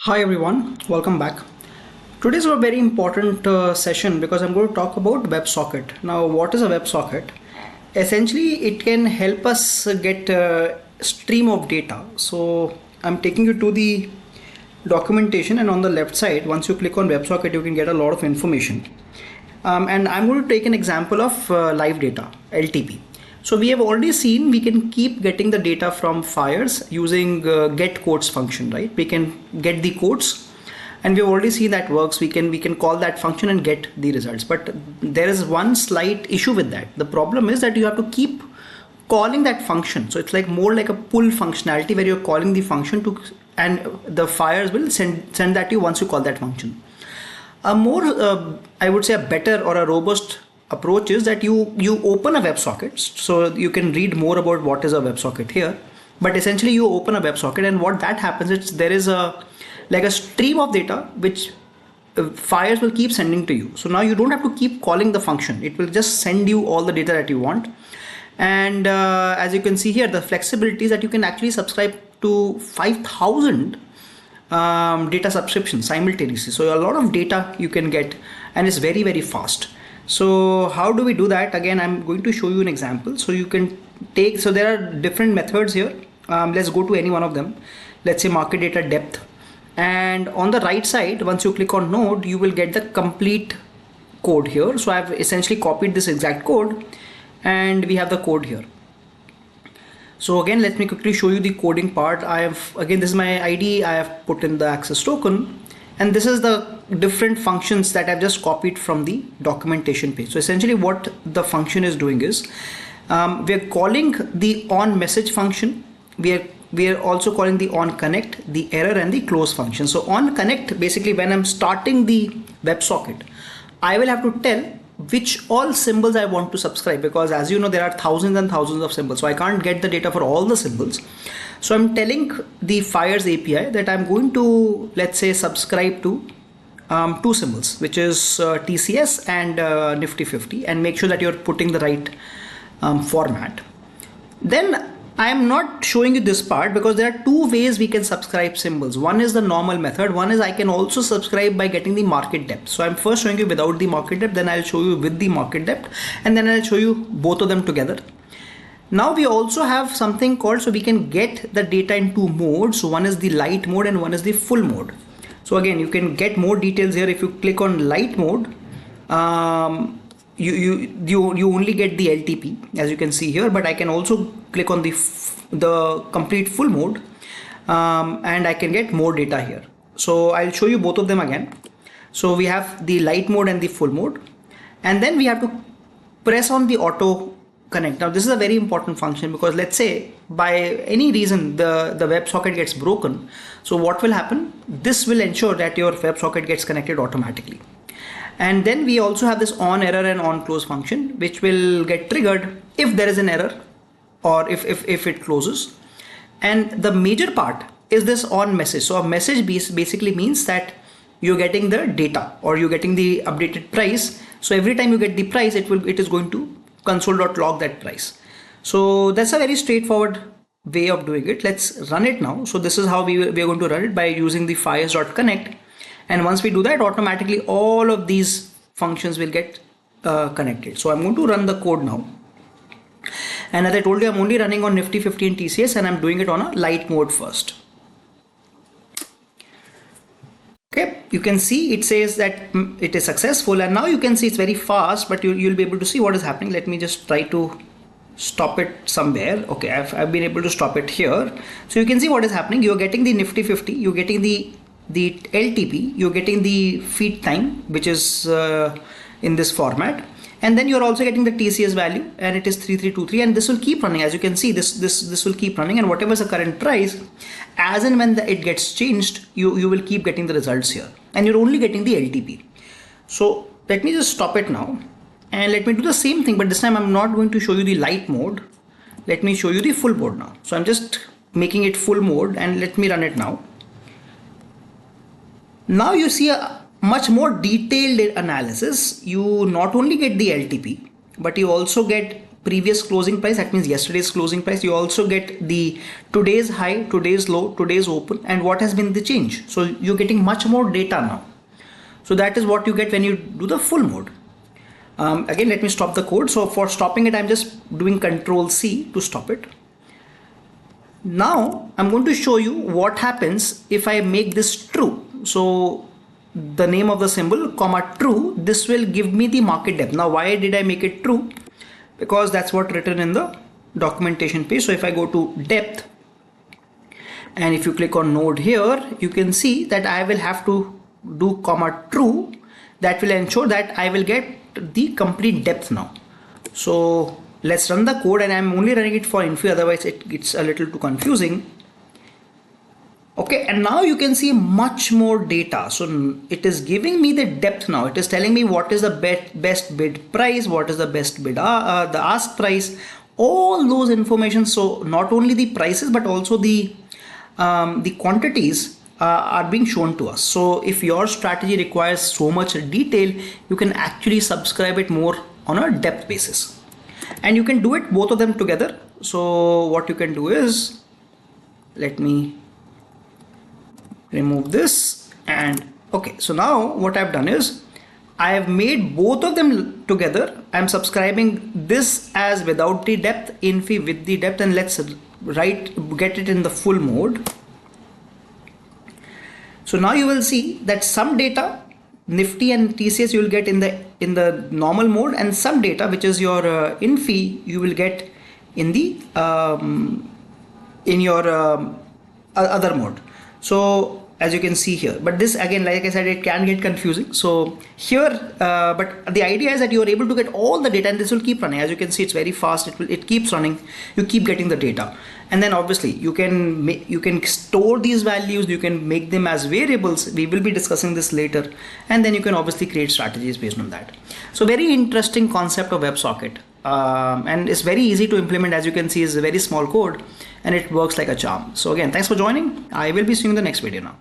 Hi everyone, welcome back. Today's a very important session because I'm going to talk about WebSocket. Now, what is a WebSocket? Essentially, it can help us get a stream of data. So, I'm taking you to the documentation, and on the left side, once you click on WebSocket, you can get a lot of information. And I'm going to take an example of live data, LTP. So we have already seen we can keep getting the data from Fires using get quotes function, right? We can get the quotes, and we've already seen that works. We can call that function and get the results. But there is one slight issue with that. The problem is that you have to keep calling that function. So it's like more like a pull functionality where you're calling the function to, and the Fires will send that to you once you call that function. A more, I would say, a better or a robust approach is that you open a WebSocket. So you can read more about what is a WebSocket here. But essentially, you open a WebSocket, and what that happens is there is a like a stream of data which Fires will keep sending to you. So now you don't have to keep calling the function. It will just send you all the data that you want. And as you can see here, the flexibility is that you can actually subscribe to 5,000 data subscription simultaneously. So a lot of data you can get, and it's very, very fast. So how do we do that? Again, I'm going to show you an example. So you can take, so there are different methods here. Let's go to any one of them. Let's say market data depth. And on the right side, once you click on node, you will get the complete code here. So I've essentially copied this exact code, and we have the code here. So again, let me quickly show you the coding part. Again, this is my ID. I have put in the access token, and this is the different functions that I've just copied from the documentation page. So essentially what the function is doing is, we're calling the on message function. We are also calling the on connect, the error, and the close function. So on connect, basically when I'm starting the WebSocket, I will have to tell which all symbols I want to subscribe, because as you know, there are thousands and thousands of symbols. So I can't get the data for all the symbols. So I'm telling the Fires API that I'm going to, let's say, subscribe to two symbols, which is TCS and Nifty 50, and make sure that you're putting the right format. Then I am not showing you this part because there are two ways we can subscribe symbols. One is the normal method. One is I can also subscribe by getting the market depth. So I'm first showing you without the market depth, then I'll show you with the market depth, and then I'll show you both of them together. Now we also have something called, so we can get the data in two modes. So one is the light mode and one is the full mode. So again, you can get more details here. If you click on light mode, you only get the LTP, as you can see here, but I can also click on the complete full mode, and I can get more data here. So I'll show you both of them again. So we have the light mode and the full mode, and then we have to press on the auto connect. Now this is a very important function, because let's say by any reason the WebSocket gets broken. So what will happen? This will ensure that your WebSocket gets connected automatically. And then we also have this on error and on close function, which will get triggered if there is an error or if it closes. And the major part is this on message. So a message basically means that you're getting the data or you're getting the updated price. So every time you get the price, it is going to console.log that price. So that's a very straightforward way of doing it. Let's run it now. So this is how we are going to run it, by using the fires.connect. And once we do that, automatically all of these functions will get connected. So I'm going to run the code now. And as I told you, I'm only running on Nifty 50 and TCS, and I'm doing it on a light mode first. Okay, you can see it says that it is successful, and now you can see it's very fast, but you'll be able to see what is happening. Let me just try to stop it somewhere. Okay, I've been able to stop it here. So you can see what is happening. You're getting the Nifty 50, you're getting the LTP, you're getting the feed time, which is in this format, and then you're also getting the TCS value, and it is 3323, and this will keep running. As you can see, this will keep running, and whatever is the current price, as and when it gets changed, you will keep getting the results here, and you're only getting the LTP. So let me just stop it now, and let me do the same thing, but this time I'm not going to show you the light mode. Let me show you the full mode now. So I'm just making it full mode, and let me run it now. Now you see a much more detailed analysis. You not only get the LTP, but you also get previous closing price, that means yesterday's closing price. You also get the today's high, today's low, today's open, and what has been the change. So you're getting much more data now. So that is what you get when you do the full mode. Again, let me stop the code. So for stopping it, I'm just doing Control C to stop it. Now I'm going to show you what happens if I make this true. So the name of the symbol, comma true, this will give me the market depth. Now why did I make it true? Because that's what written in the documentation page. So if I go to depth, and if you click on node here, you can see that I will have to do comma true. That will ensure that I will get the complete depth now. So let's run the code, and I'm only running it for info, otherwise it gets a little too confusing. Okay, and now you can see much more data. So it is giving me the depth now. It is telling me what is the best bid price, what is the best bid, the ask price, all those information. So not only the prices but also the quantities are being shown to us. So if your strategy requires so much detail, you can actually subscribe it more on a depth basis, and you can do it both of them together. So what you can do is, let me remove this, and okay, so now what I've done is I have made both of them together. I'm subscribing this as without the depth, Infi with the depth, and let's get it in the full mode. So now you will see that some data, Nifty and TCS, you will get in the normal mode, and some data, which is your Infi, you will get in the in your other mode. So as you can see here, but this again, like I said, it can get confusing. So here, but the idea is that you are able to get all the data, and this will keep running. As you can see, it's very fast. It keeps running. You keep getting the data, and then obviously you can store these values. You can make them as variables. We will be discussing this later, and then you can obviously create strategies based on that. So very interesting concept of WebSocket, and it's very easy to implement. As you can see, it's a very small code, and it works like a charm. So again, thanks for joining. I will be seeing you in the next video now.